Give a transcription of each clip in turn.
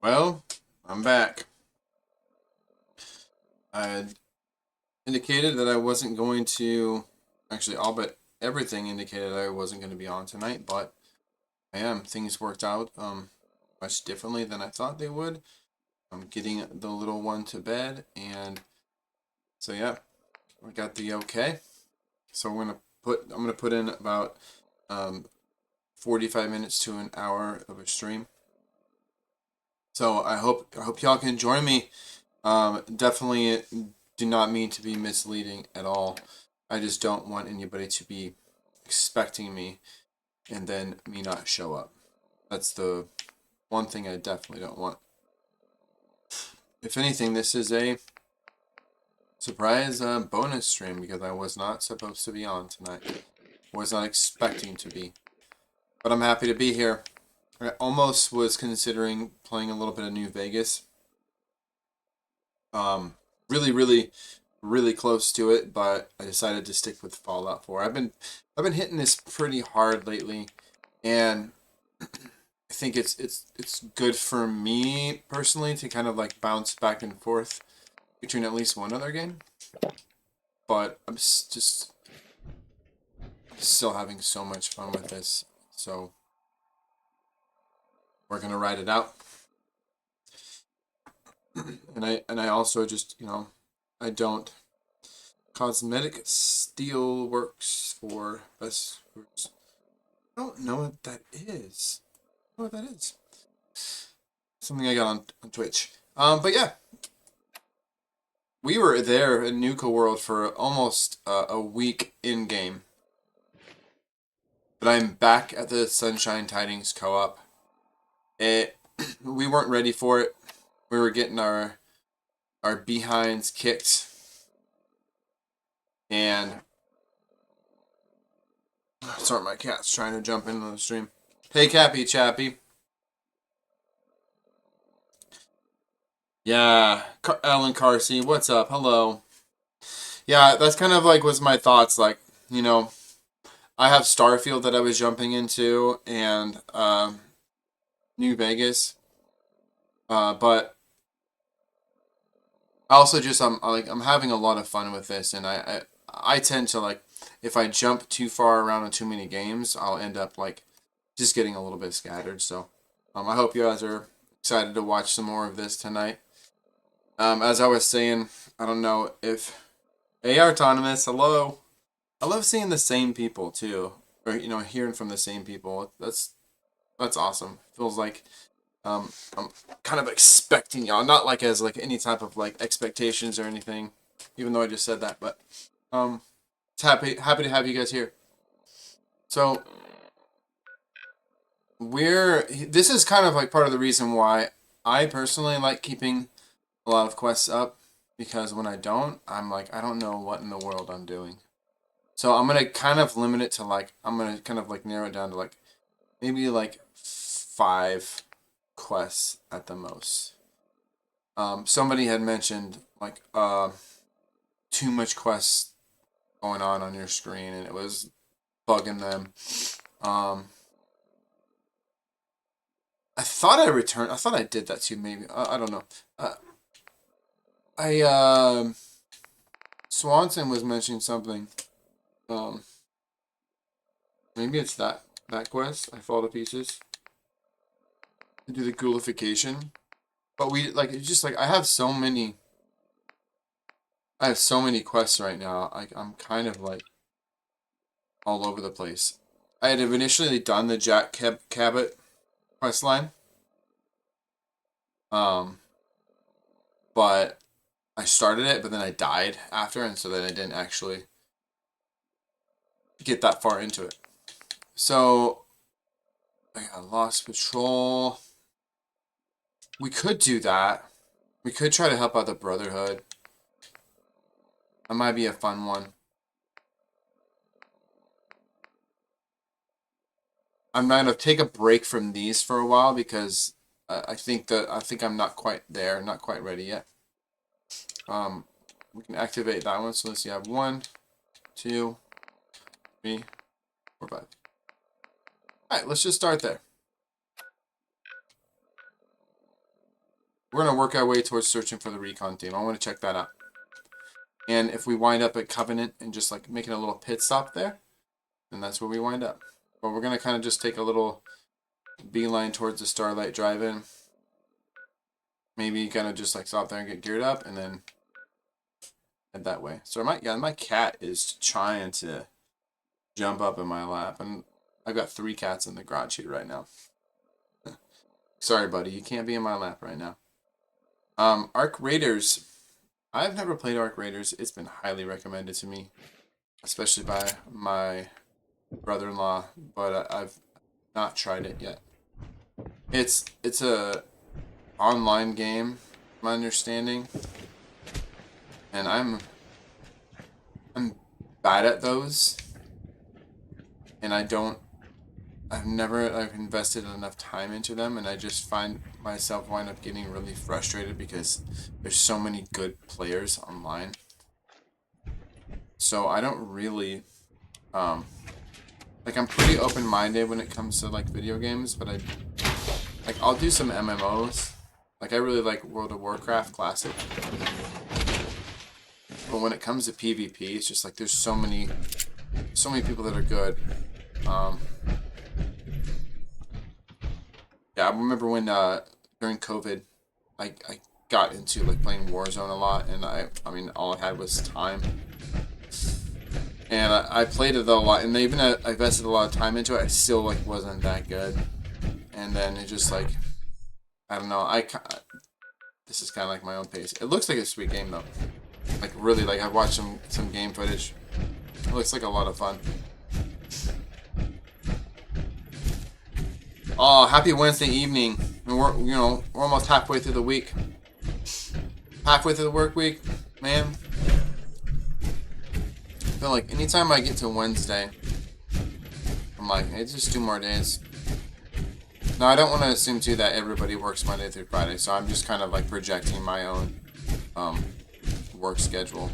Well, I'm back. I had indicated that I wasn't going to, actually, all but everything indicated I wasn't going to be on tonight, but I am. Things worked out much differently than I thought they would. I'm getting the little one to bed, and so yeah, I got the okay. So I'm gonna put in about 45 minutes to an hour of a stream. So I hope y'all can join me. Definitely do not mean to be misleading at all. I just don't want anybody to be expecting me and then me not show up. That's the one thing I definitely don't want. If anything, this is a surprise bonus stream because I was not supposed to be on tonight. Was not expecting to be. But I'm happy to be here. I almost was considering playing a little bit of New Vegas. Um, really close to it, but I decided to stick with Fallout 4. I've been hitting this pretty hard lately, and I think it's good for me personally to kind of like bounce back and forth between at least one other game. But I'm just still having so much fun with this, so we're gonna ride it out. And I also just I don't cosmetic steel works for us. I don't know what that is. I don't know what that is. Something I got on Twitch. But yeah, we were there in Nuka World for almost a week in game. But I'm back at the Sunshine Tidings co-op. We weren't ready for it. We were getting our behinds kicked, and sorry, my cat's trying to jump into the stream. Hey, Cappy Chappy. Yeah, Alan Carsey, what's up? Hello. Yeah, that's kind of like was my thoughts. Like, I have Starfield that I was jumping into, and New Vegas. But I also just I'm having a lot of fun with this, and I tend to like if I jump too far around on too many games, I'll end up like just getting a little bit scattered. So, I hope you guys are excited to watch some more of this tonight. As I was saying, I don't know if AR Autonomous, hello. I love seeing the same people too, or hearing from the same people. That's awesome. Feels like I'm kind of expecting y'all, not like as like any type of like expectations or anything, even though I just said that, but it's happy to have you guys here. So this is kind of like part of the reason why I personally like keeping a lot of quests up because when I don't, I'm like I don't know what in the world I'm doing. So I'm gonna kind of limit it to like I'm gonna kind of like narrow it down to like maybe like 5 quests at the most. Somebody had mentioned like too much quests going on your screen, and it was bugging them. Um, I thought I returned. I thought I did that too. Maybe I don't know. I Swanson was mentioning something. Um, Maybe it's that quest. I fall to pieces. To do the ghoulification, but we like it's just like I have so many. I have so many quests right now. I'm kind of like all over the place. I had initially done the Jack Cabot quest line, um, but I started it, but then I died after, and so then I didn't actually get that far into it. So I got Lost Patrol. We could do that. We could try to help out the Brotherhood. That might be a fun one. I'm gonna take a break from these for a while because I think I'm not quite there, not quite ready yet. We can activate that one. So let's see. I have 1, 2, 3, 4, 5. All right, let's just start there. we're gonna work our way towards searching for the Recon team. I want to check that out. And if we wind up at Covenant and just like making a little pit stop there, then that's where we wind up. But we're gonna kind of just take a little beeline towards the Starlight Drive-In. Maybe kind of just like stop there and get geared up, and then head that way. So my cat is trying to jump up in my lap, and I've got 3 cats in the garage here right now. Sorry, buddy, you can't be in my lap right now. Arc Raiders. I've never played Arc Raiders. It's been highly recommended to me, especially by my brother-in-law, but I've not tried it yet. It's a online game, my understanding, and I'm bad at those, and I've never invested enough time into them, and I just find myself wind up getting really frustrated because there's so many good players online. So I don't really, like, I'm pretty open-minded when it comes to like video games, but I'll do some MMOs. Like, I really like World of Warcraft Classic. But when it comes to PvP, it's just like there's so many people that are good. Yeah, I remember when during COVID, I got into like playing Warzone a lot, and I mean all I had was time, and I played it a lot, and even I invested a lot of time into it. I still like wasn't that good, and then it just like I don't know. This is kind of like my own pace. It looks like a sweet game though. Like really, like I've watched some game footage. It looks like a lot of fun. Oh, happy Wednesday evening. And we're almost halfway through the week. Halfway through the work week, man. I feel like anytime I get to Wednesday, I'm like, hey, just 2 more days. Now, I don't want to assume too that everybody works Monday through Friday, so I'm just kind of like projecting my own work schedule.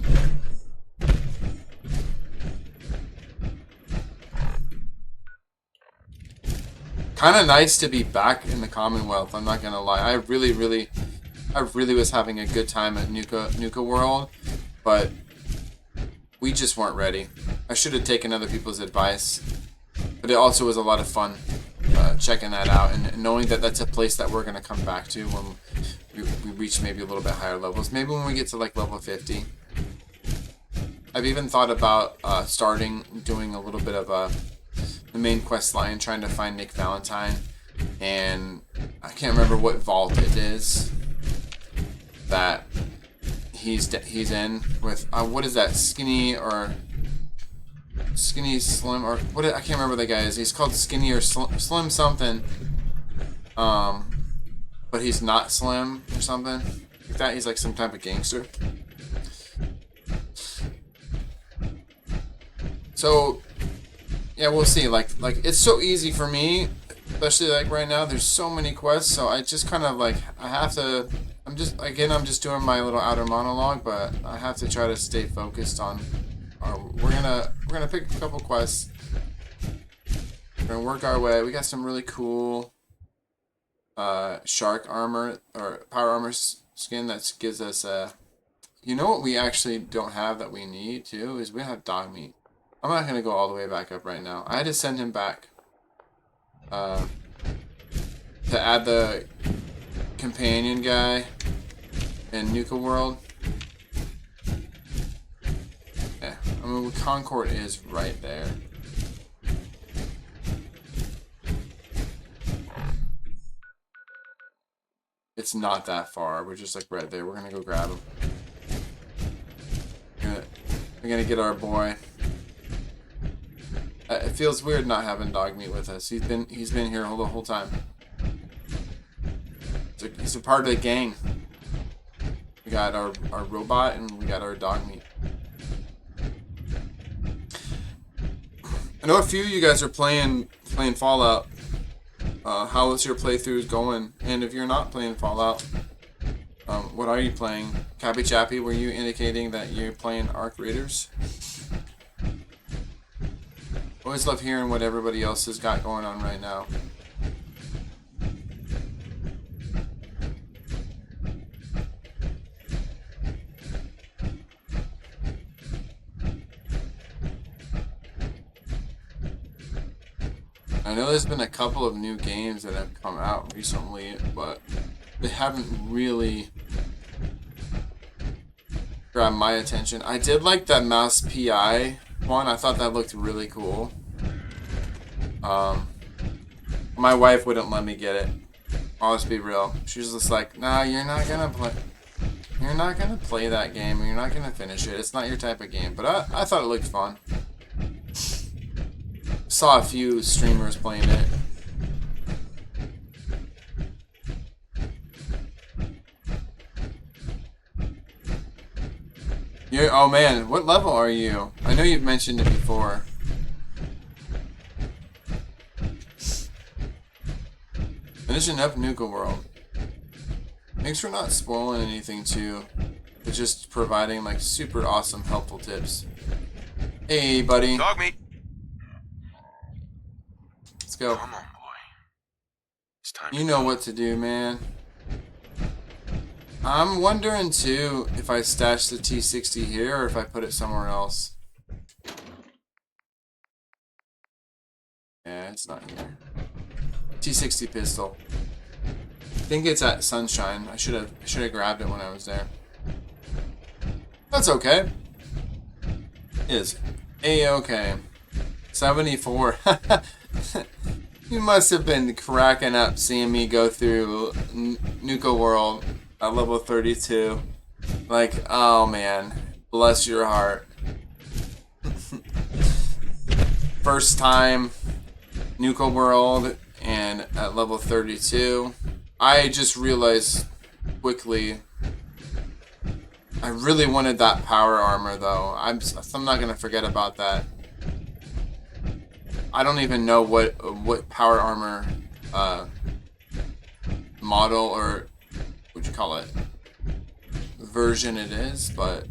Kind of nice to be back in the Commonwealth. I'm not gonna lie. I really was having a good time at Nuka World, but we just weren't ready. I should have taken other people's advice, but it also was a lot of fun checking that out and knowing that that's a place that we're gonna come back to when we reach maybe a little bit higher levels. Maybe when we get to like level 50. I've even thought about doing a little bit of the main quest line, trying to find Nick Valentine, and I can't remember what vault it is that he's in with. What is that? Skinny Slim or what? I can't remember the guy is. He's called Skinny or Slim something. But he's not Slim or something like that. He's like some type of gangster. So yeah, we'll see. Like it's so easy for me, especially like right now. There's so many quests, so I just kind of like I have to. I'm just doing my little outer monologue, but I have to try to stay focused on. We're gonna pick a couple quests. We're gonna work our way. We got some really cool shark armor or power armor skin that gives us you know what we actually don't have that we need too is we have dog meat. I'm not gonna go all the way back up right now. I had to send him back to add the companion guy in Nuka World. Yeah, I mean Concord is right there. It's not that far. We're just like right there. We're gonna go grab him. We're gonna get our boy. It feels weird not having dog meat with us. He's been here the whole time. He's a part of the gang. We got our robot and we got our dog meat. I know a few of you guys are playing Fallout. How is your playthroughs going? And if you're not playing Fallout, what are you playing? Cappy Chappy, were you indicating that you're playing Arc Raiders? Always love hearing what everybody else has got going on right now. know there's been a couple of new games that have come out recently, but they haven't really grabbed my attention. I did like that Mouse PI one. I thought that looked really cool. My wife wouldn't let me get it. I'll just be real. She was just like, "Nah, you're not gonna play that game. You're not gonna finish it. It's not your type of game." But I thought it looked fun. Saw a few streamers playing it. Oh man, what level are you? I know you've mentioned it before. Finishing up Nuka World. Thanks for not spoiling anything too, but just providing like super awesome helpful tips. Hey buddy. Dog meat. Let's go. Come on, boy. It's time. You know what to do, man. I'm wondering too if I stash the T60 here or if I put it somewhere else. Yeah, it's not here. T60 pistol. I think it's at Sunshine. I should have grabbed it when I was there. That's okay. It is A-okay. 74. You must have been cracking up seeing me go through Nuka World at level 32. Like, oh man, bless your heart. First time Nuka World and at level 32. I just realized quickly I really wanted that power armor though. I'm not gonna forget about that. I don't even know what power armor model or what you call it version it is, but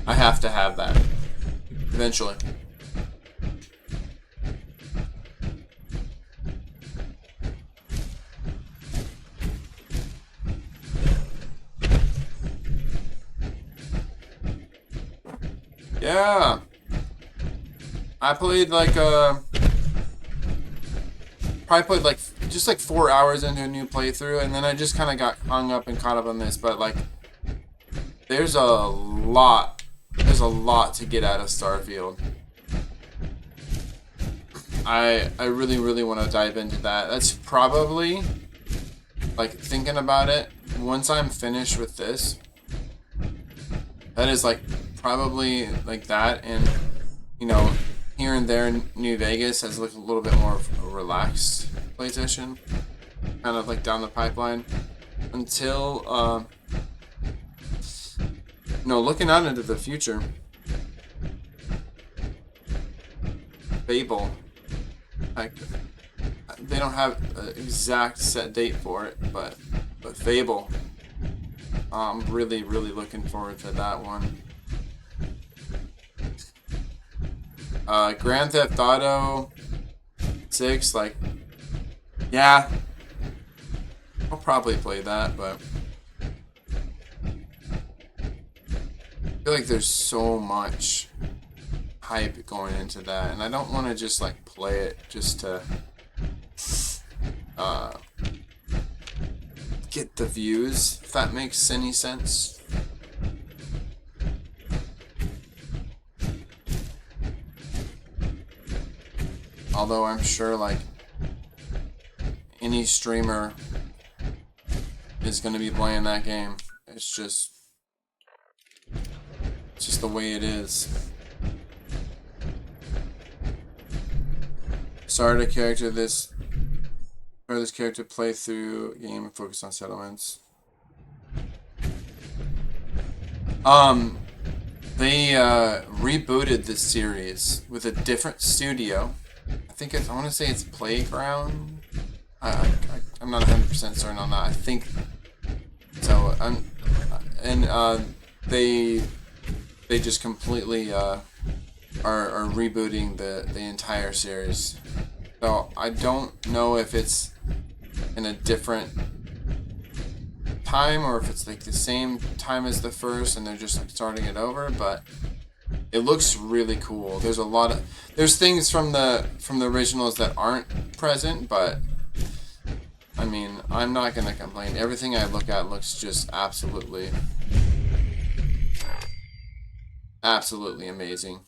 I have to have that eventually. Yeah, I played like probably played like just like 4 hours into a new playthrough, and then I just kind of got hung up and caught up on this. But like, there's a lot to get out of Starfield. I really want to dive into that. That's probably, like, thinking about it, once I'm finished with this, that is like probably like that, and you know, here and there New Vegas has looked a little bit more of a relaxed PlayStation, kind of like down the pipeline, until you know, looking out into the future. Fable, like, they don't have an exact set date for it, but Fable, I'm really looking forward to that one. Grand Theft Auto 6, like, yeah, I'll probably play that, but I feel like there's so much hype going into that, and I don't want to just like play it just to get the views, if that makes any sense. Although I'm sure like any streamer is going to be playing that game. It's just the way it is. Started a character this character playthrough game and focus on settlements. They rebooted this series with a different studio. I want to say it's Playground. I'm not 100% certain on that. I think so. They just completely are rebooting the entire series. So I don't know if it's in a different time or if it's like the same time as the first and they're just like starting it over, but It looks really cool. There's a lot of things from the originals that aren't present, but I mean, I'm not gonna complain. Everything I look at looks just absolutely amazing.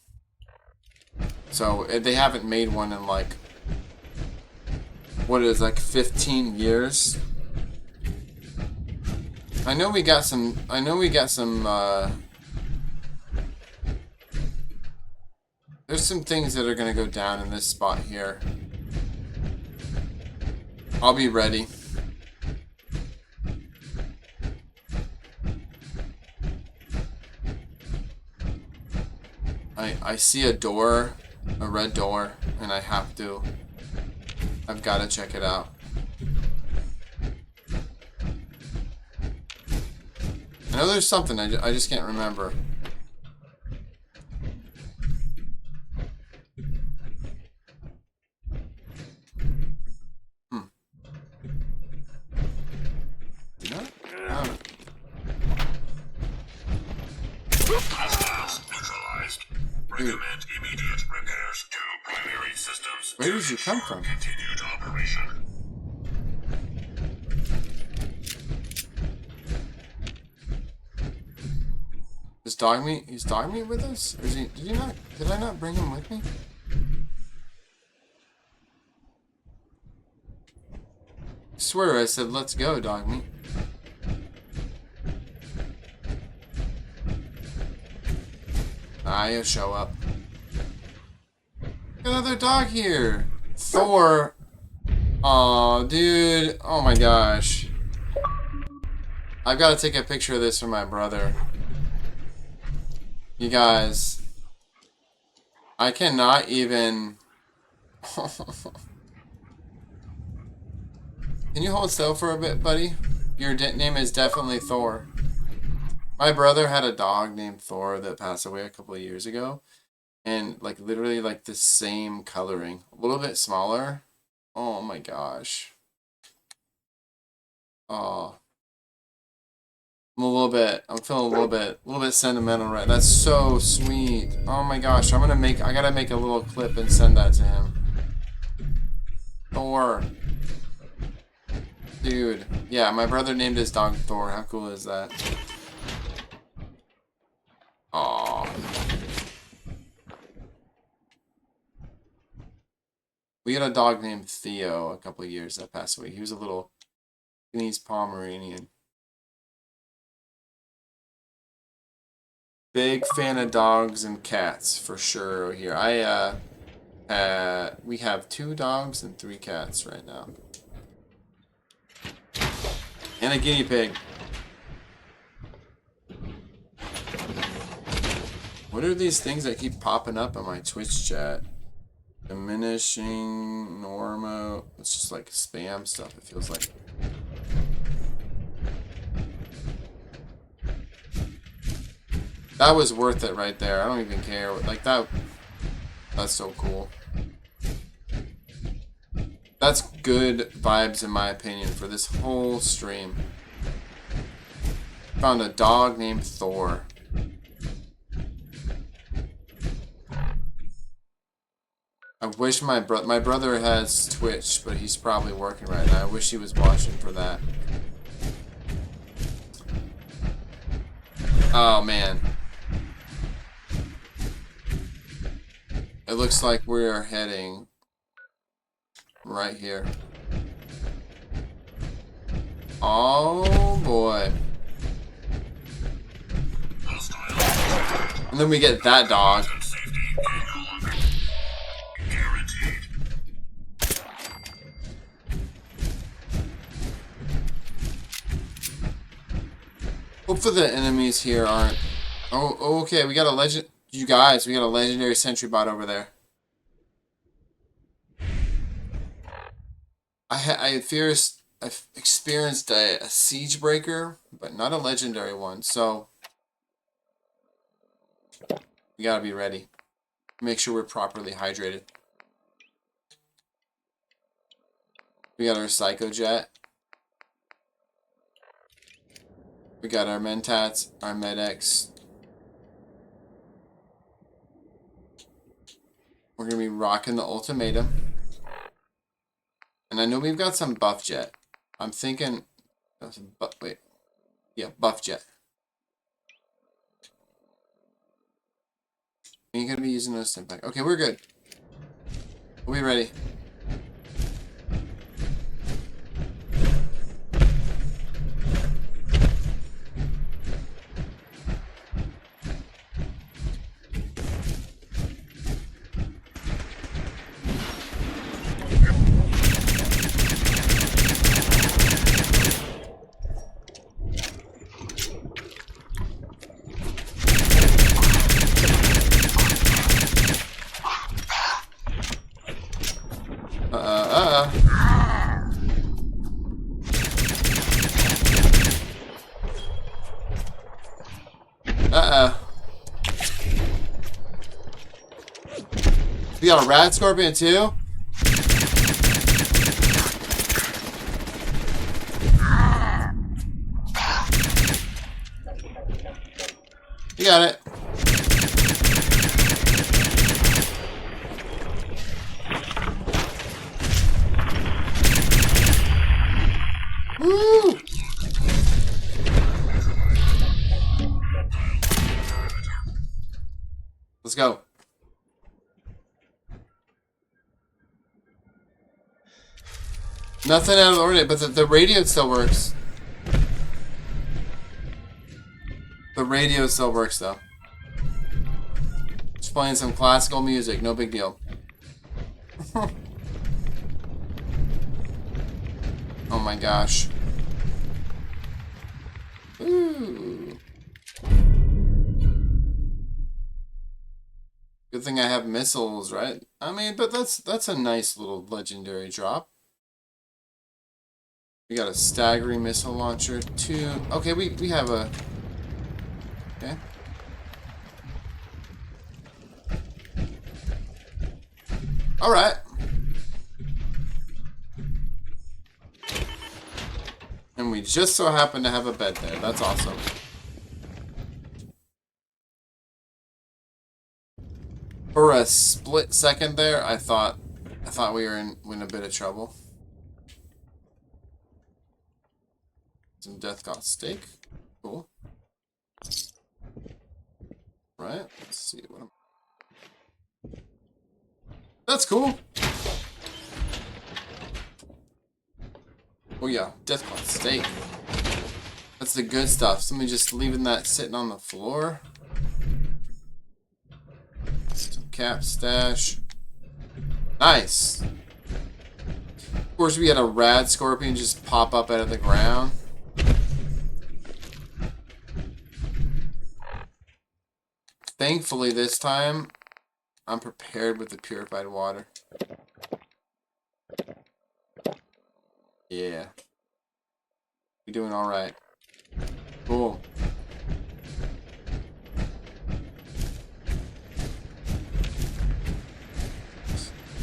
So they haven't made one in like what is like 15 years. I know we got some. There's some things that are gonna go down in this spot here. I'll be ready. I see a door, a red door, and I've got to check it out. I know there's something, I just can't remember. Neutralized. Recommend immediate repairs to primary systems. Where did you come from? Continued operation. Is dog meat with us? Or is he, did I not bring him with me? I swear I said let's go, dog meat. You'll show up. Another dog here. Thor. Aw, dude. Oh my gosh. I've got to take a picture of this for my brother. You guys. I cannot even... Can you hold still for a bit, buddy? Your name is definitely Thor. My brother had a dog named Thor that passed away a couple of years ago. And, like, literally, like, the same coloring. A little bit smaller. Oh, my gosh. Oh. I'm feeling a little bit sentimental, right? That's so sweet. Oh, my gosh. I gotta make a little clip and send that to him. Thor. Dude. Yeah, my brother named his dog Thor. How cool is that? Aww. We had a dog named Theo a couple of years that passed away. He was a little Viennese Pomeranian. Big fan of dogs and cats for sure here. We have 2 dogs and 3 cats right now. And a guinea pig. What are these things that keep popping up on my Twitch chat? Diminishing, normal. It's just like spam stuff, it feels like. That was worth it right there. I don't even care. Like that. That's so cool. That's good vibes in my opinion for this whole stream. Found a dog named Thor. I wish my brother has Twitch, but he's probably working right now. I wish he was watching for that. Oh man. It looks like we are heading right here. Oh boy. And then we get that dog. Hopefully the enemies here aren't... Oh, okay, we got a legend... You guys, we got a legendary sentry bot over there. I've experienced a siege breaker, but not a legendary one, so... We gotta be ready. Make sure we're properly hydrated. We got our Psycho Jet. We got our Mentats, our Med-X. We're going to be rocking the ultimatum. And I know we've got some buff jet. I'm thinking... Wait. Yeah, buff jet. Are you going to be using those stim pack? Okay, we're good. We'll be ready. We got a rat scorpion too? You got it. Woo! Let's go. Nothing out of the ordinary, but the radio still works. The radio still works, though. Just playing some classical music, no big deal. Oh my gosh. Ooh. Good thing I have missiles, right? I mean, but that's a nice little legendary drop. We got a staggering missile launcher, 2. Okay, we have a... Okay. Alright. And we just so happen to have a bed there. That's awesome. For a split second there, I thought we were in a bit of trouble. Some death got steak. Cool. Right. Let's see what I'm... That's cool. Oh yeah, death got steak. That's the good stuff. Somebody just leaving that sitting on the floor. Some cap stash. Nice. Of course, we had a rad scorpion just pop up out of the ground. Thankfully, this time, I'm prepared with the purified water. Yeah. We're doing alright. Cool.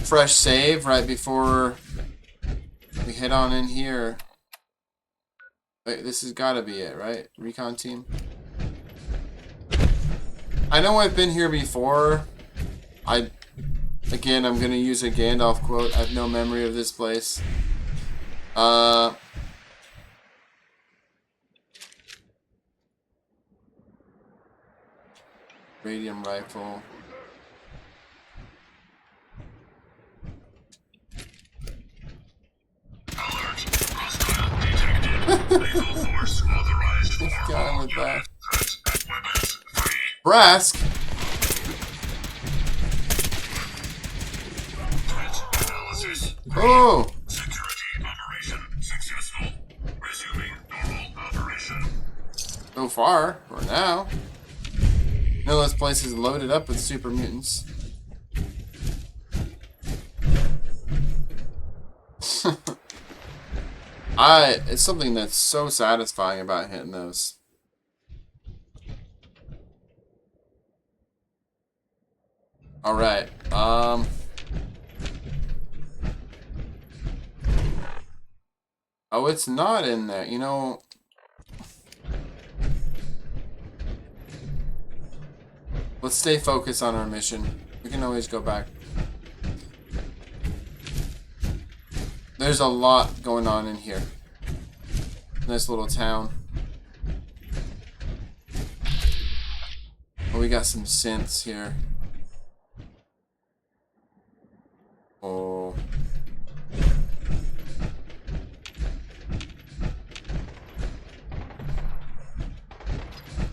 Fresh save right before we head on in here. Wait, this has got to be it, right? Recon team. I know I've been here before. Again, I'm going to use a Gandalf quote. I have no memory of this place. Radium rifle. Alert. Hostile detected. Lethal force authorized for all with that. units. Threats and weapons free. Brask. Threat analysis. Oh. Security operation successful. Resuming normal operation. So far, for now. No, this place is loaded up with super mutants. It's something that's so satisfying about hitting those. Alright, oh, it's not in there, you know. Let's stay focused on our mission. We can always go back. There's a lot going on in here. Nice little town. Oh, we got some synths here. Oh.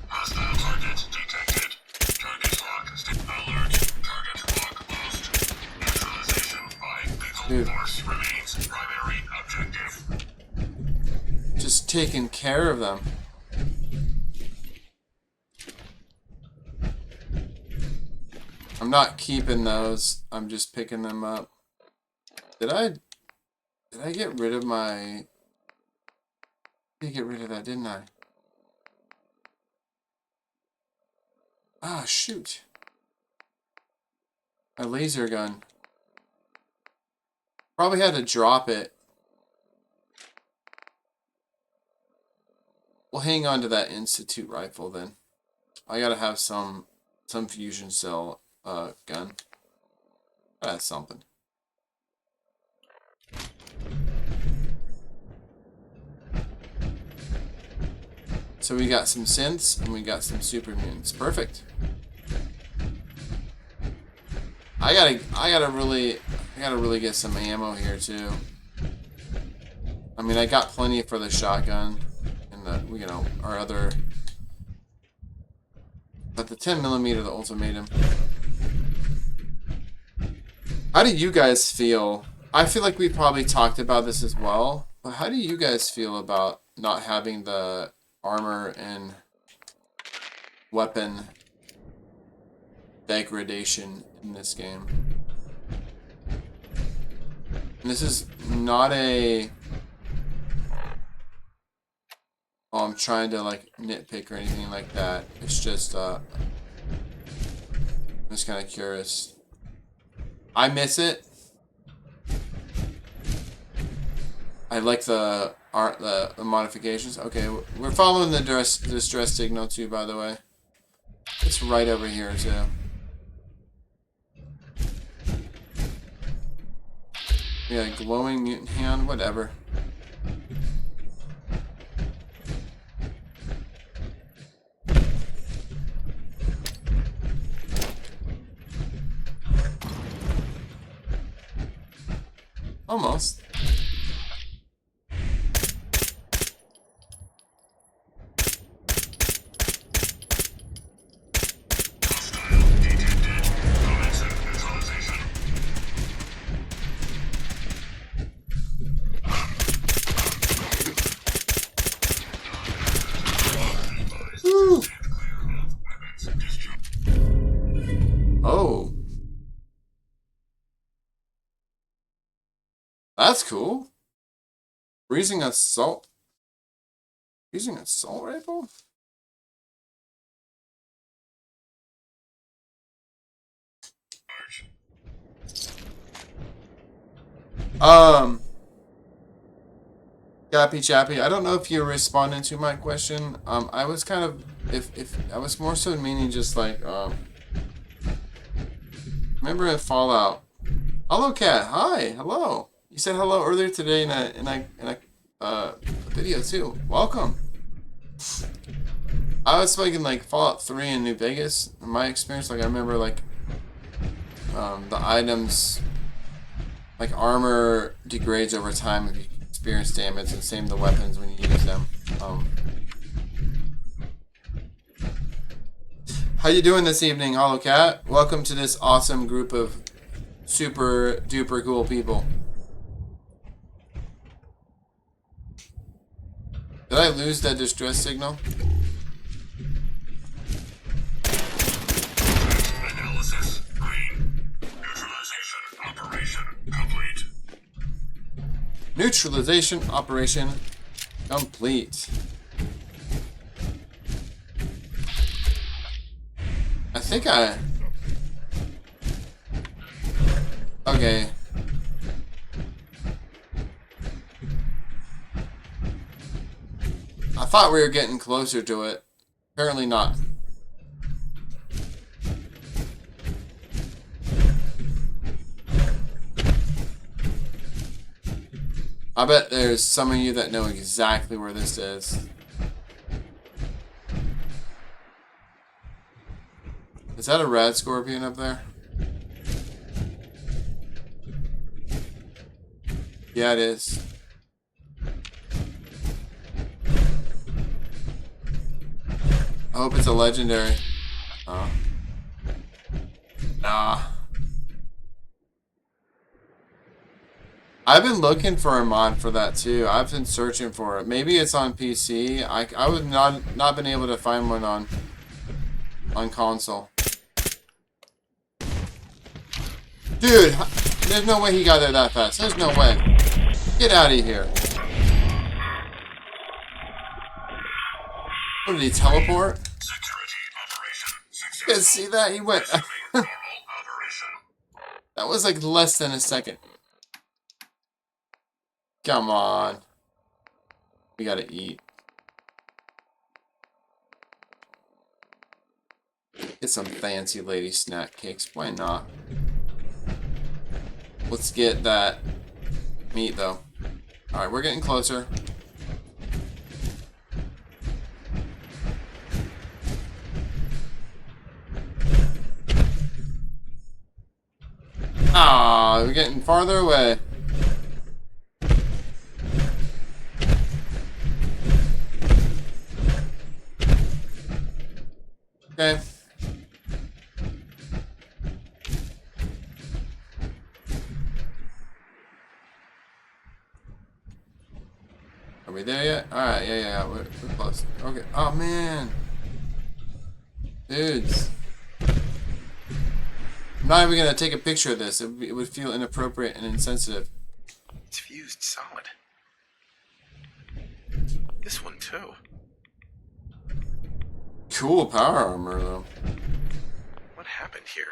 Hostile target detected. Target lock. Alert. Target lock lost. Neutralization by lethal force remains primary objective. Just taking care of them. I'm not keeping those. I'm just picking them up. Did I get rid of my... I did get rid of that, didn't I? Ah, shoot. My laser gun. Probably had to drop it. We'll hang on to that Institute rifle then. I gotta have some fusion cell gun. That's something. So we got some synths and we got some super mutants. Perfect. I gotta really get some ammo here too. I mean, I got plenty for the shotgun and the, you know, our other, but the 10mm, the ultimatum. How do you guys feel? I feel like we probably talked about this as well, but how do you guys feel about not having the armor and weapon degradation in this game? And this is not a... Oh, I'm trying to like nitpick or anything like that. It's just I'm just kind of curious. I miss it. I like the art, the modifications. Okay, we're following the distress signal too, by the way. It's right over here too. Yeah, glowing mutant hand, whatever. Almost. Woo. Oh. That's cool. Freezing assault. Freezing assault rifle? Chappy Chappy, I don't know if you're responding to my question. I was kind of, if I was more so meaning just like, remember in Fallout. Hello, Cat. Hi. Hello. You said hello earlier today in a video too. Welcome. I was speaking like Fallout 3 in New Vegas. In my experience, like I remember like the items, like armor degrades over time if you experience damage, and same the weapons when you use them. How you doing this evening, Hollow Cat? Welcome to this awesome group of super duper cool people. Did I lose that distress signal? Analysis green. Neutralization operation complete. Neutralization operation complete. I think I... Okay. I thought we were getting closer to it. Apparently not. I bet there's some of you that know exactly where this is. Is that a rad scorpion up there? Yeah, it is. I hope it's a legendary. Oh. Nah. I've been looking for a mod for that too. I've been searching for it. Maybe it's on PC. I would not been able to find one on console. Dude, there's no way he got there that fast. There's no way. Get out of here. What, did he teleport? Security operation successful. You guys see that? He went. Normal operation. That was like less than a second. Come on. We gotta eat. Get some fancy lady snack cakes. Why not? Let's get that meat though. Alright, we're getting closer. Ah, we're getting farther away. Okay. Are we there yet? Alright, yeah. We're close. Okay. Oh, man. Dudes. I'm not even gonna take a picture of this. It would feel inappropriate and insensitive. It's fused solid. This one too. Cool power armor, though. What happened here?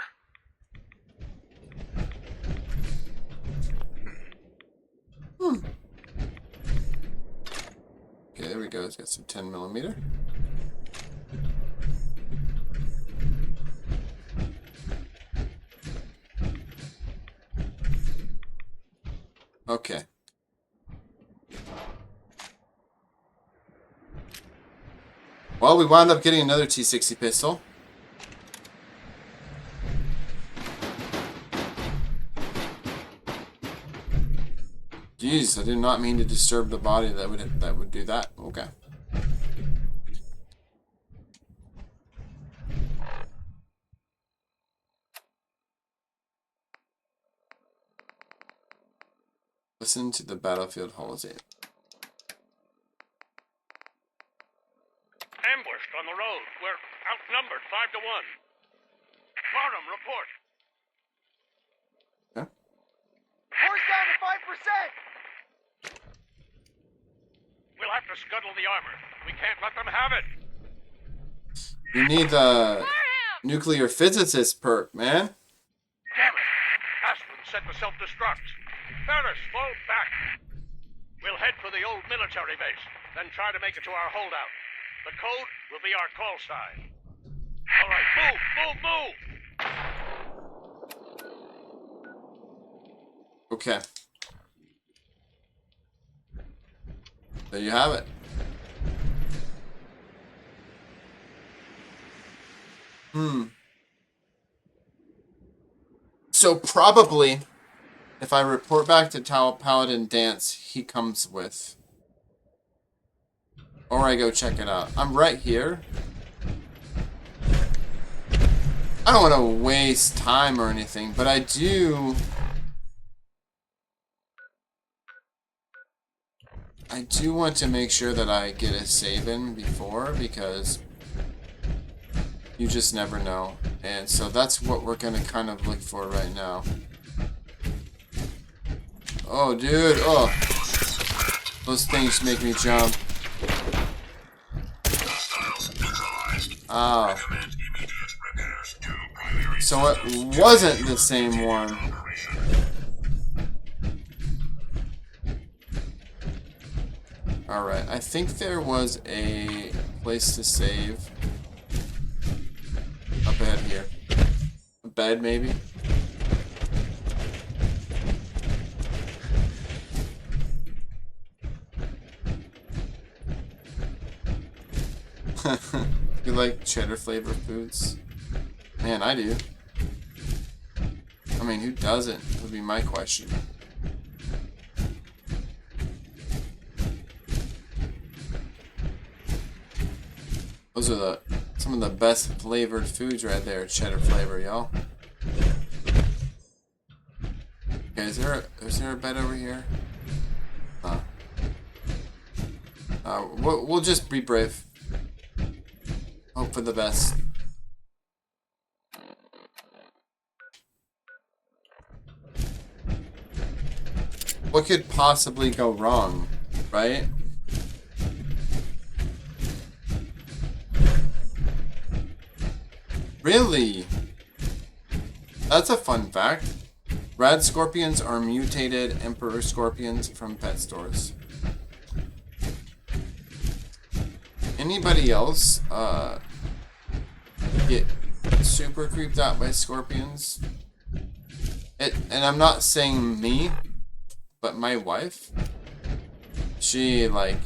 Okay, there we go. It's got some 10mm. Okay. Well, we wound up getting another T60 pistol. Jeez, I did not mean to disturb the body that would do that. Okay. Listen to the battlefield holotape. Ambushed on the road. We're outnumbered 5 to 1. Barnum, report. Okay. Horse down to 5%. We'll have to scuttle the armor. We can't let them have it. You need the nuclear physicist perk, man. Damn it. Aspen set the self-destruct. Ferris, fall back. We'll head for the old military base, then try to make it to our holdout. The code will be our call sign. All right, move. Okay. There you have it. So probably, if I report back to Tau Paladin Dance, he comes with. Or I go check it out. I'm right here. I don't want to waste time or anything, but I do want to make sure that I get a save in before, because you just never know. And so that's what we're going to kind of look for right now. Oh, dude. Oh. Those things make me jump. Oh. So it wasn't the same one. Alright, I think there was a place to save up ahead here. A bed, maybe? You like cheddar flavor foods? Man, I do. I mean, who doesn't? Would be my question. Those are some of the best flavored foods right there. Cheddar flavor, y'all. Okay, is there a bed over here? We'll just be brave. Hope for the best. What could possibly go wrong, right? Really? That's a fun fact. Rad scorpions are mutated emperor scorpions from pet stores. Anybody else get super creeped out by scorpions? And I'm not saying me, but my wife. She like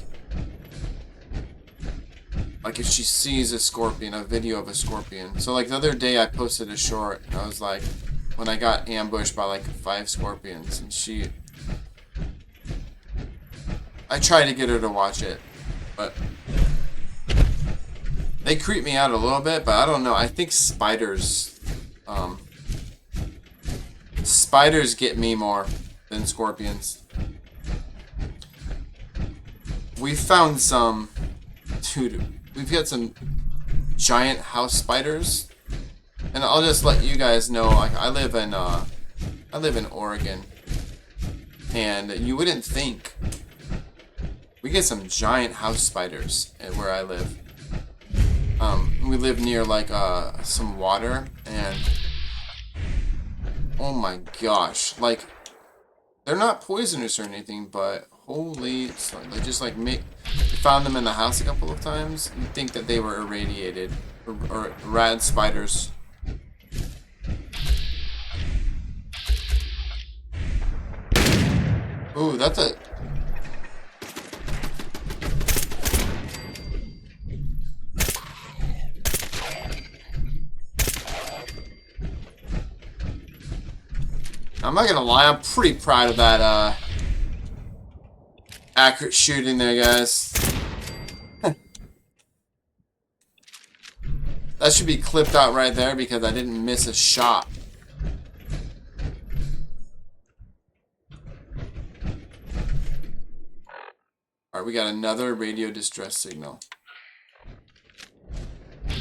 if she sees a scorpion, a video of a scorpion. So like the other day I posted a short and I was like, when I got ambushed by like 5 scorpions, and I tried to get her to watch it, but they creep me out a little bit, but I don't know. I think spiders get me more than scorpions. We found some, dude, we've got some giant house spiders. And I'll just let you guys know, I live in Oregon, and you wouldn't think we get some giant house spiders at where I live. We live near like some water, and oh my gosh, like they're not poisonous or anything, but holy, they just like we found them in the house a couple of times. You'd think that they were irradiated or rad spiders. Ooh, that's a... I'm not gonna lie, I'm pretty proud of that, accurate shooting there, guys. That should be clipped out right there because I didn't miss a shot. Alright, we got another radio distress signal.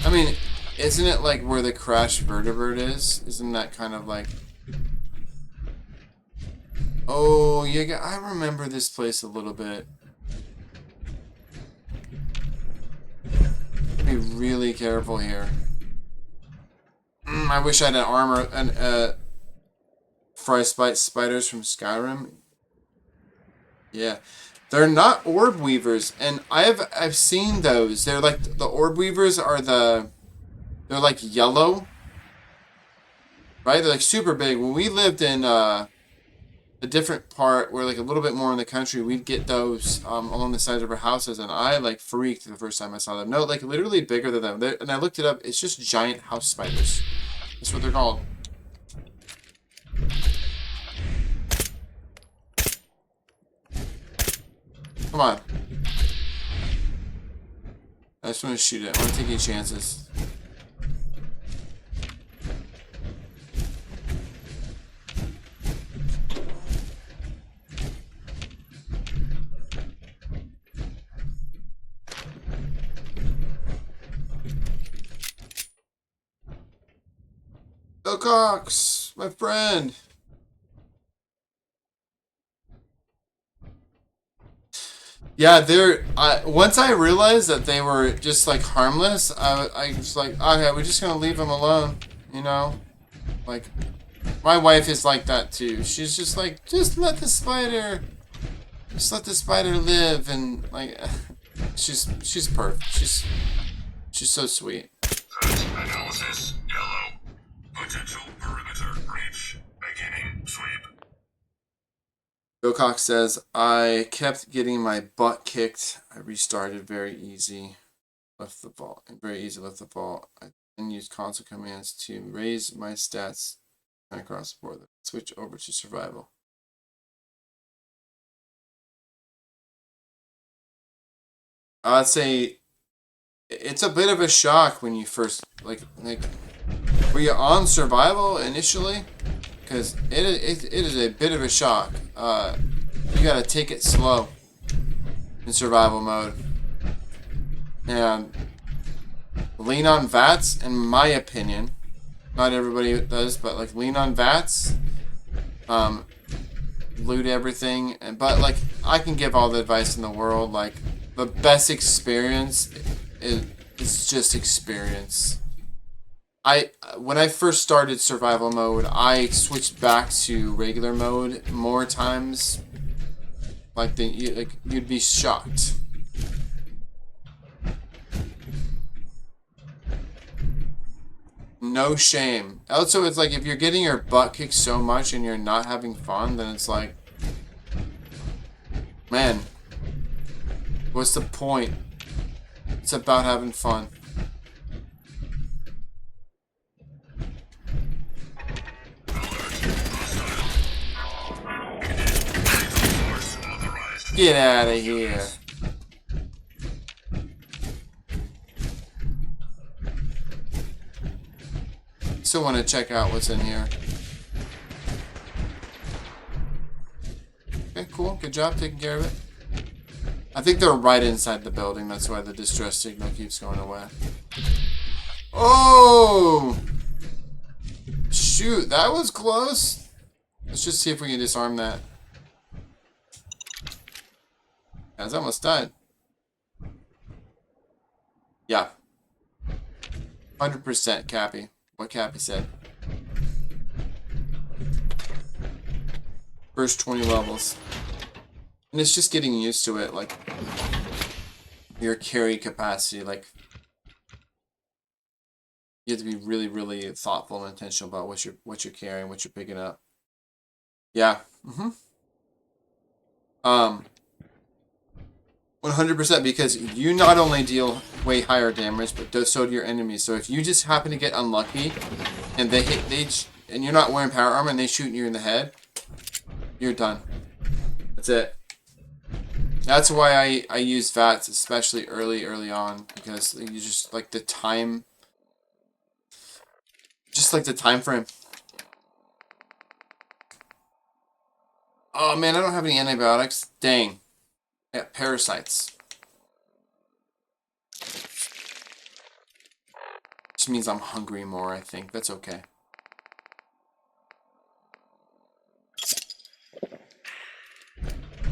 I mean, isn't it like where the crashed vertebrate is? Isn't that kind of like... Oh, yeah, I remember this place a little bit. Be really careful here. I wish I had an armor and frostbite spiders from Skyrim. Yeah. They're not orb weavers, and I've seen those. They're like the orb weavers are they're like yellow, right? They're like super big. When we lived in a different part, where like a little bit more in the country, we'd get those along the sides of our houses, and I like freaked the first time I saw them. No, like literally bigger than them. And I looked it up. It's just giant house spiders. That's what they're called. Come on. I just want to shoot it. I want to take any chances. Bill Cox, my friend. Yeah, once I realized that they were just like harmless, I was like, okay, we're just gonna leave them alone, you know? Like, my wife is like that too. She's just like, just let the spider live, and like, she's perfect. She's so sweet. Analysis yellow. Potential perimeter breach. Beginning sweep. Bill Cox says, I kept getting my butt kicked. I restarted very easy. Lift the vault. Very easy to lift the vault. I can use console commands to raise my stats across the board. Switch over to survival. I'd say it's a bit of a shock when you first like were you on survival initially? Because it is a bit of a shock. You gotta take it slow in survival mode and lean on VATS. In my opinion, not everybody does, but like lean on VATS. Loot everything, but like I can give all the advice in the world. Like the best experience is just experience. When I first started survival mode, I switched back to regular mode more times. Like you'd be shocked. No shame. Also, it's like if you're getting your butt kicked so much and you're not having fun, then it's like, man, what's the point? It's about having fun. Get out of here. Still want to check out what's in here. Okay, cool. Good job taking care of it. I think they're right inside the building. That's why the distress signal keeps going away. Oh! Shoot, that was close. Let's just see if we can disarm that. Guys, I almost died. Yeah. 100% Cappy. What Cappy said. First 20 levels. And it's just getting used to it, like your carry capacity, like you have to be really, really thoughtful and intentional about what you're carrying, what you're picking up. Yeah. 100%, because you not only deal way higher damage, but so do your enemies. So if you just happen to get unlucky and and you're not wearing power armor and they shoot you in the head, you're done. That's it. That's why I use VATS, especially early on, because you just like the time, frame. Oh man, I don't have any antibiotics. Dang. I got parasites. Which means I'm hungry more, I think. That's okay.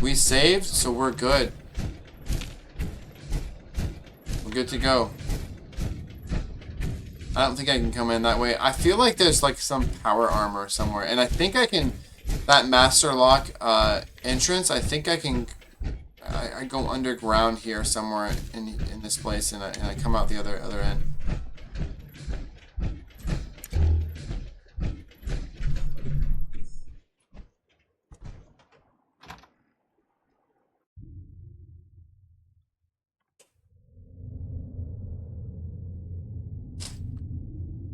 We saved, so we're good. We're good to go. I don't think I can come in that way. I feel like there's like some power armor somewhere. And I think I can... That master lock entrance, I think I can... I go underground here somewhere in this place, and I come out the other end.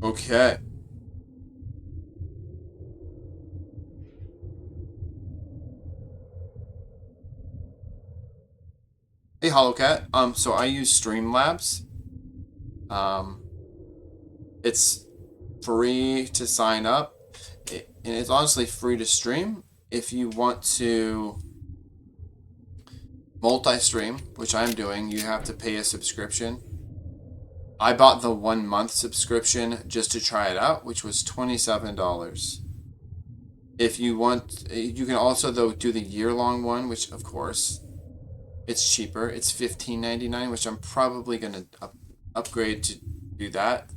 Okay. Hey, HoloCat. So I use Streamlabs. It's free to sign up, and it's honestly free to stream. If you want to multi-stream, which I'm doing, you have to pay a subscription. I bought the 1 month subscription just to try it out, which was $27. If you want, you can also though do the year-long one, which of course it's cheaper. It's $15.99, which I'm probably gonna upgrade to do that.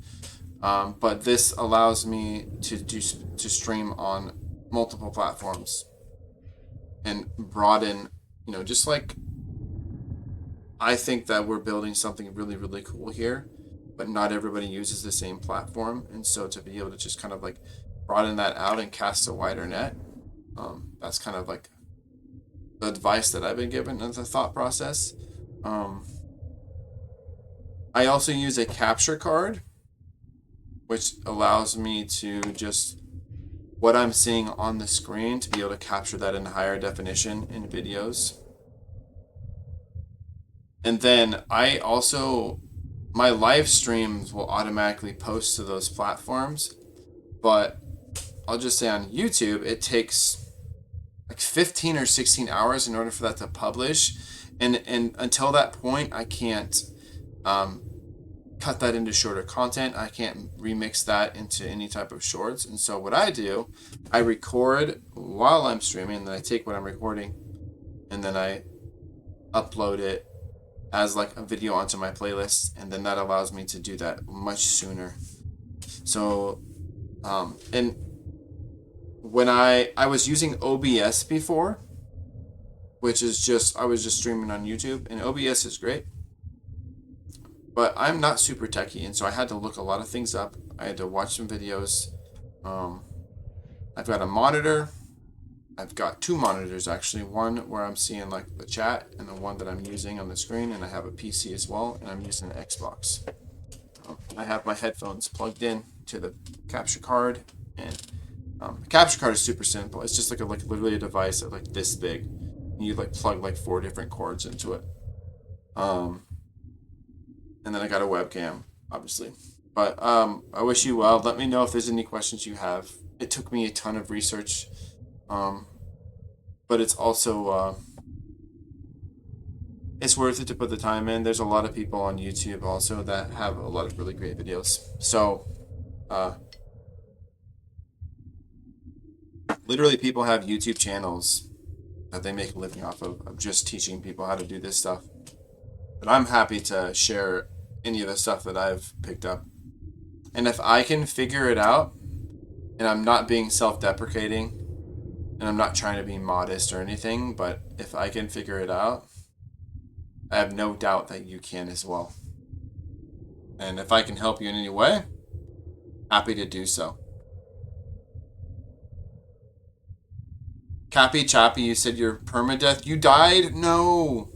But this allows me to stream on multiple platforms and broaden, just like I think that we're building something really, really cool here, but not everybody uses the same platform. And so to be able to just kind of like broaden that out and cast a wider net, that's kind of like the advice that I've been given as a thought process. I also use a capture card, which allows me to just what I'm seeing on the screen to be able to capture that in higher definition in videos. And then I also, my live streams will automatically post to those platforms, but I'll just say on YouTube, it takes like 15 or 16 hours in order for that to publish. And until that point, I can't cut that into shorter content. I can't remix that into any type of shorts. And so what I do, I record while I'm streaming, and then I take what I'm recording and then I upload it as like a video onto my playlist, and then that allows me to do that much sooner. So and when I was using OBS before, which is just, I was just streaming on YouTube, and OBS is great, but I'm not super techie, and so I had to look a lot of things up. I had to watch some videos. I've got a monitor. I've got two monitors actually. One where I'm seeing like the chat, and the one that I'm using on the screen, and I have a PC as well, and I'm using an Xbox. I have my headphones plugged in to the capture card, and the capture card is super simple. It's just like literally a device that like this big, and you like plug like 4 different cords into it. And then I got a webcam, obviously. But I wish you well. Let me know if there's any questions you have. It took me a ton of research, but it's also it's worth it to put the time in. There's a lot of people on YouTube also that have a lot of really great videos. So literally people have YouTube channels that they make a living off of just teaching people how to do this stuff. But I'm happy to share any of the stuff that I've picked up. And if I can figure it out, and I'm not being self-deprecating, and I'm not trying to be modest or anything, but if I can figure it out, I have no doubt that you can as well. And if I can help you in any way, happy to do so. Cappy Chappy, you said you're permadeath. You died? No.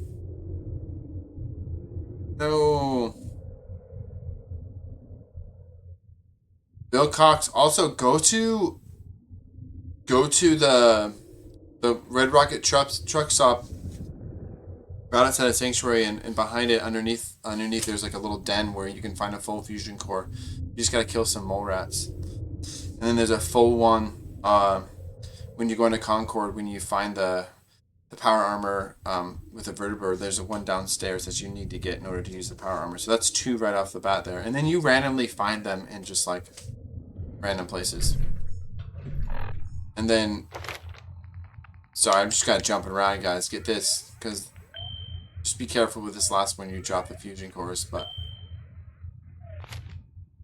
No. Bill Cox, also go to the Red Rocket truck stop right outside of Sanctuary, and behind it, underneath there's like a little den where you can find a full fusion core. You just gotta kill some mole rats. And then there's a full one when you go into Concord, when you find the power armor with the vertibird, there's a one downstairs that you need to get in order to use the power armor. So that's 2 right off the bat there. And then you randomly find them in just like random places. And then, sorry, I'm just kind of jumping around, guys. Get this, because just be careful with this last one. You drop the fusion cores, but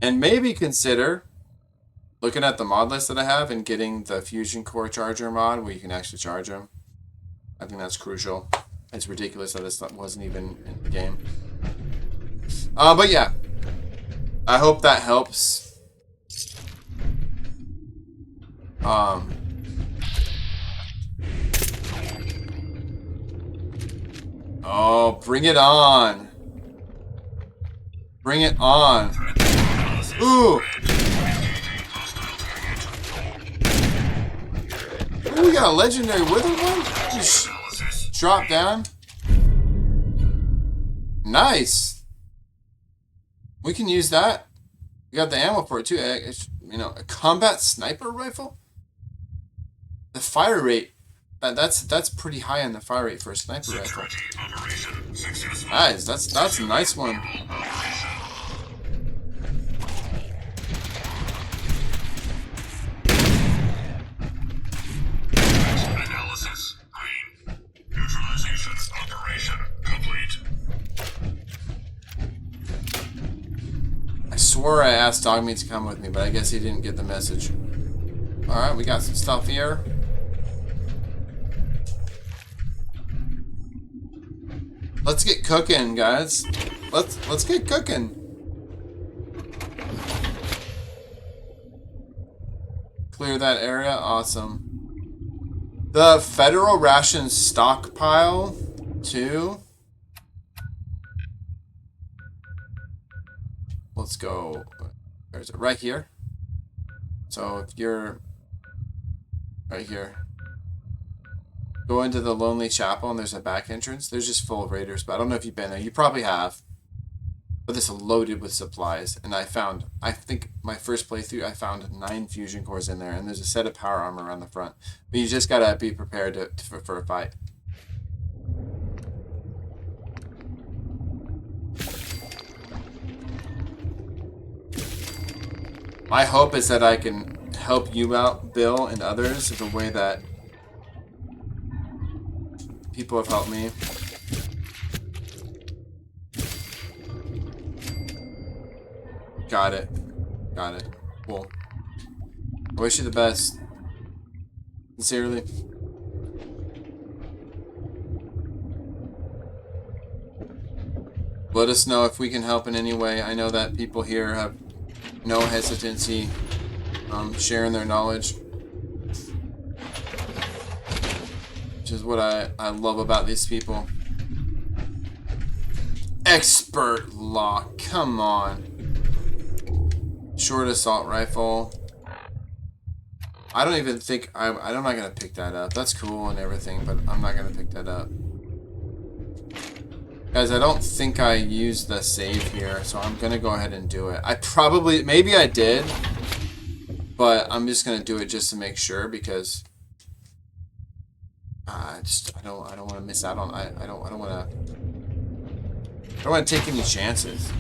and maybe consider looking at the mod list that I have and getting the fusion core charger mod where you can actually charge them. I think that's crucial. It's ridiculous that this wasn't even in the game. But yeah, I hope that helps. Oh, bring it on. Bring it on. Ooh. Ooh, we got a legendary wither one? Just drop down. Nice. We can use that. We got the ammo for it too. It's, you know, a combat sniper rifle. The fire rate. That's pretty high on the fire rate for a sniper rifle. Nice. That's a nice one. Analysis green. Neutralization operation complete. I swore I asked Dogmeat to come with me, but I guess he didn't get the message. Alright, we got some stuff here. Let's get cooking, guys. Let's get cooking. Clear that area. Awesome. The federal ration stockpile 2. let's go. Where is it? Right here. So if you're right here, go into the Lonely Chapel and there's a back entrance. There's just full of raiders, but I don't know if you've been there. You probably have. But this is loaded with supplies, and I think my first playthrough, I found 9 fusion cores in there, and there's a set of power armor on the front. But you just gotta be prepared for a fight. My hope is that I can help you out, Bill, and others in the way that people have helped me. Got it. Got it. Cool. I wish you the best. Sincerely. Let us know if we can help in any way. I know that people here have no hesitancy sharing their knowledge. Which is what I love about these people. Expert lock. Come on. Short assault rifle. I don't even think I'm not gonna pick that up. That's cool and everything, but I'm not gonna pick that up. Guys, I don't think I used the save here, so I'm gonna go ahead and do it. Maybe I did, but I'm just gonna do it just to make sure because I don't want to miss out on. I don't want to take any chances.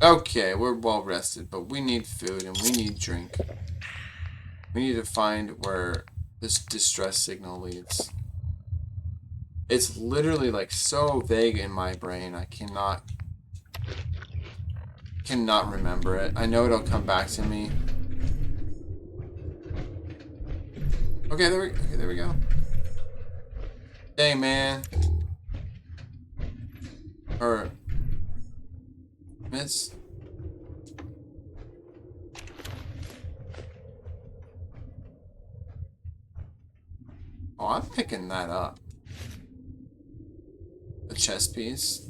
Okay, we're well rested, but we need food and we need drink. We need to find where this distress signal leads. It's literally like so vague in my brain. I cannot remember it. I know it'll come back to me. Okay, there we go. Hey, man. Or miss. Oh, I'm picking that up. The chest piece.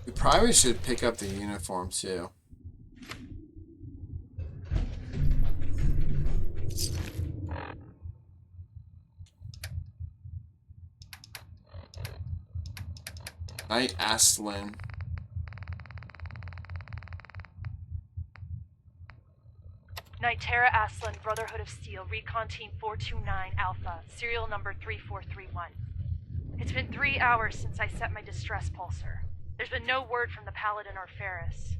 We probably should pick up the uniform too. Knight Aslan. Knight Terra Aslan, Brotherhood of Steel, Recon Team 429 Alpha, serial number 3431. It's been 3 hours since I set my distress pulsar. There's been no word from the Paladin or Ferris.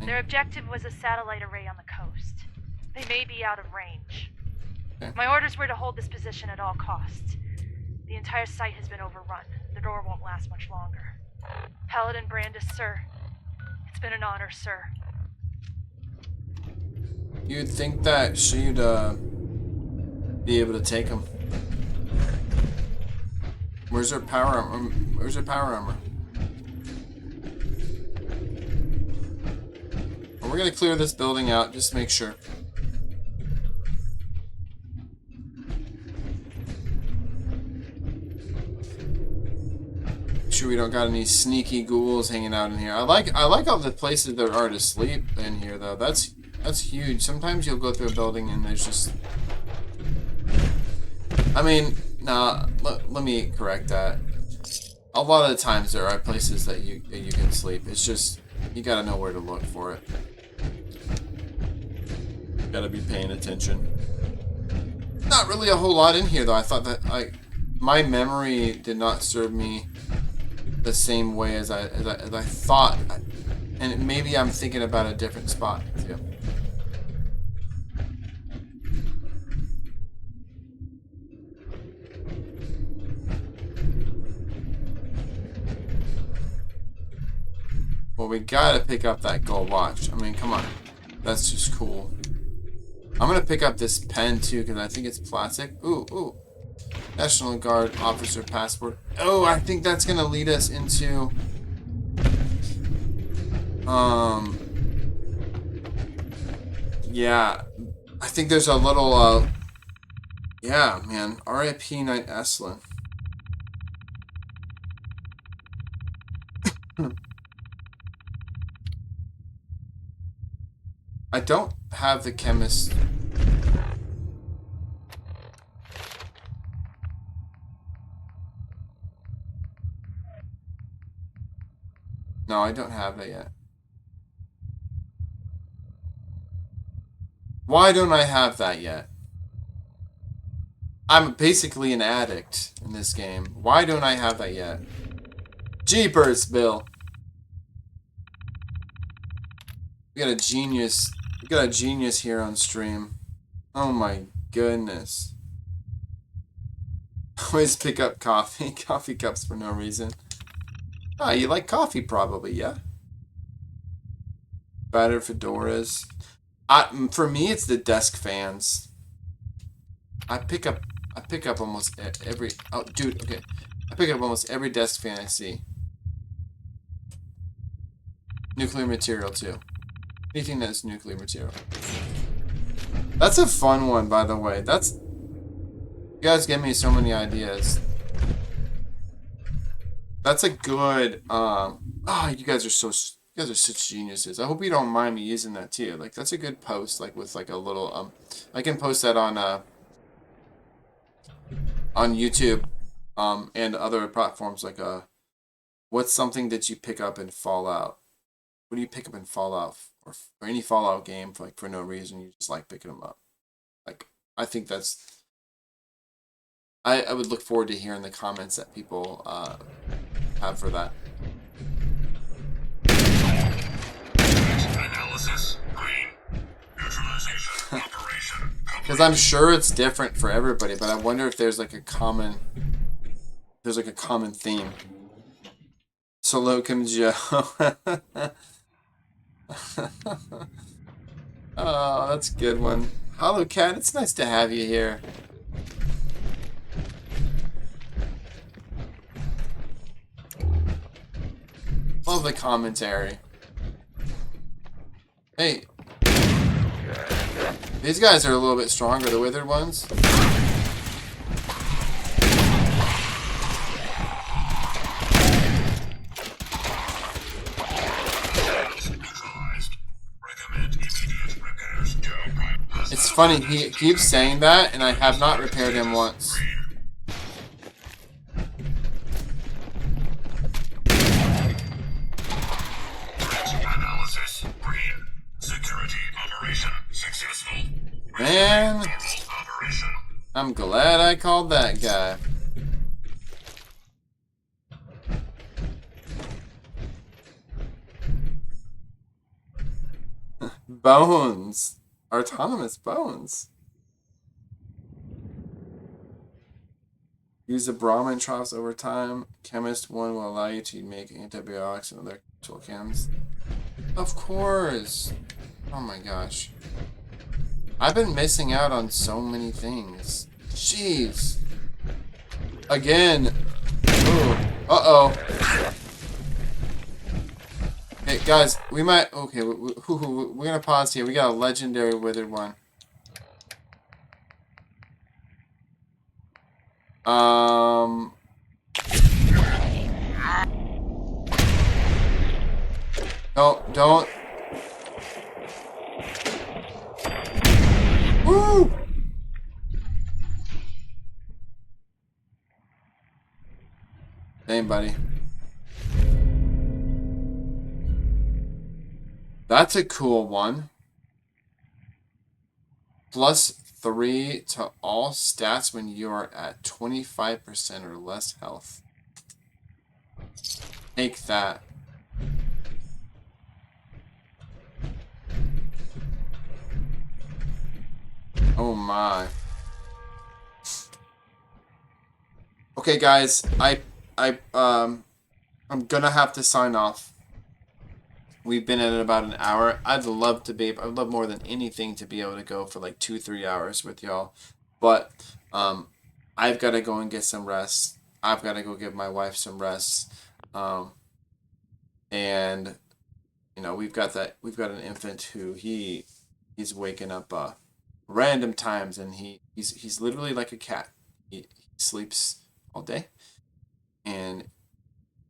Their objective was a satellite array on the coast. They may be out of range. My orders were to hold this position at all costs. The entire site has been overrun. The door won't last much longer. Paladin Brandis, sir. It's been an honor, sir. You'd think that she'd be able to take him. Where's her power armor? Where's her power armor? Well, we're gonna clear this building out, just to make sure. Sure we don't got any sneaky ghouls hanging out in here. I like all the places there are to sleep in here though. That's huge. Sometimes you'll go through a building and there's just... I mean, nah, let me correct that. A lot of the times there are places that you can sleep. It's just, you gotta know where to look for it. Gotta be paying attention. Not really a whole lot in here though. I thought that my memory did not serve me the same way as I thought. And maybe I'm thinking about a different spot too. Well, we gotta pick up that gold watch. I mean, come on. That's just cool. I'm gonna pick up this pen too, because I think it's plastic. Ooh. National Guard officer passport. Oh, I think that's gonna lead us into... Yeah. I think there's a little, Yeah, man. R.I.P. Knight Aslan. I don't have the chemist. No, I don't have that yet. Why don't I have that yet? I'm basically an addict in this game. Why don't I have that yet? Jeepers, Bill. We got a genius. We got a genius here on stream. Oh my goodness. Always pick up coffee. Coffee cups for no reason. Ah, you like coffee probably, yeah? Battered fedoras. For me, it's the desk fans. I pick up almost every... Oh, dude, okay. I pick up almost every desk fan I see. Nuclear material, too. Anything that's nuclear material. That's a fun one, by the way. That's... You guys give me so many ideas. That's a good, oh, you guys are such geniuses. I hope you don't mind me using that too. Like, that's a good post, like, with, like, a little, I can post that on YouTube, and other platforms, like, what's something that you pick up in Fallout? What do you pick up in Fallout, or any Fallout game, like, for no reason, you just like picking them up? Like, I think that's, I would look forward to hearing the comments that people, have for that. Analysis green. Neutralization operation. Because I'm sure it's different for everybody, but I wonder if there's like a common theme. So Locum Joe. Oh, that's a good one. Hello, Cat. It's nice to have you here. Love the commentary. Hey. These guys are a little bit stronger, the withered ones. It's funny, he keeps saying that, and I have not repaired him once. Man, I'm glad I called that guy. Bones. Autonomous bones. Use the Brahmin troughs over time. Chemist 1 will allow you to make antibiotics and other tool chems. Of course. Oh my gosh. I've been missing out on so many things. Jeez. Again. Ooh. Uh-oh. Okay, guys, we might... Okay, we're gonna pause here. We got a legendary withered one. Don't. Woo! Hey, buddy. That's a cool one. +3 to all stats when you are at 25% or less health. Take that. Oh my. Okay, guys, I'm gonna have to sign off. We've been at it about an hour. I'd love more than anything to be able to go for like 2-3 hours with y'all. But I've got to go and get some rest. I've got to go give my wife some rest. And you know, we've got an infant who he's waking up random times, and he's literally like a cat. He sleeps all day, and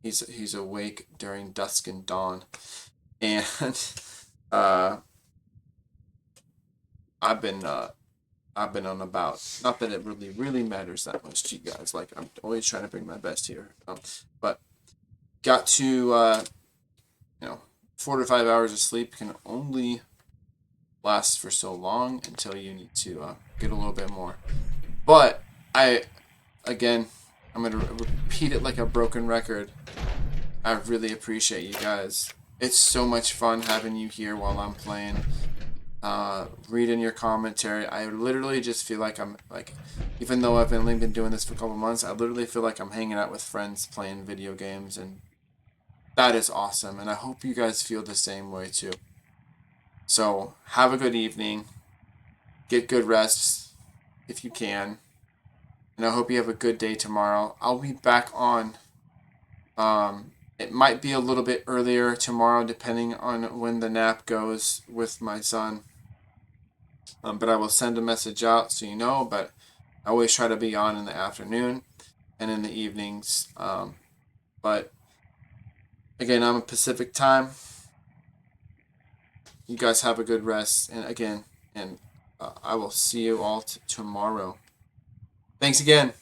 he's awake during dusk and dawn, and I've been on about, not that it really matters that much to you guys. Like, I'm always trying to bring my best here, but got to 4 to 5 hours of sleep can only last for so long until you need to get a little bit more. But again, I'm gonna repeat it like a broken record. I really appreciate you guys. It's so much fun having you here while I'm playing. Reading your commentary. I literally just feel like I'm like, even though I've only been doing this for a couple months, I literally feel like I'm hanging out with friends playing video games, and that is awesome. And I hope you guys feel the same way too. So have a good evening. Get good rest if you can. And I hope you have a good day tomorrow. I'll be back on. It might be a little bit earlier tomorrow, depending on when the nap goes with my son. But I will send a message out so you know. But I always try to be on in the afternoon and in the evenings. But again, I'm a Pacific time. You guys have a good rest. And again, I will see you all tomorrow. Thanks again.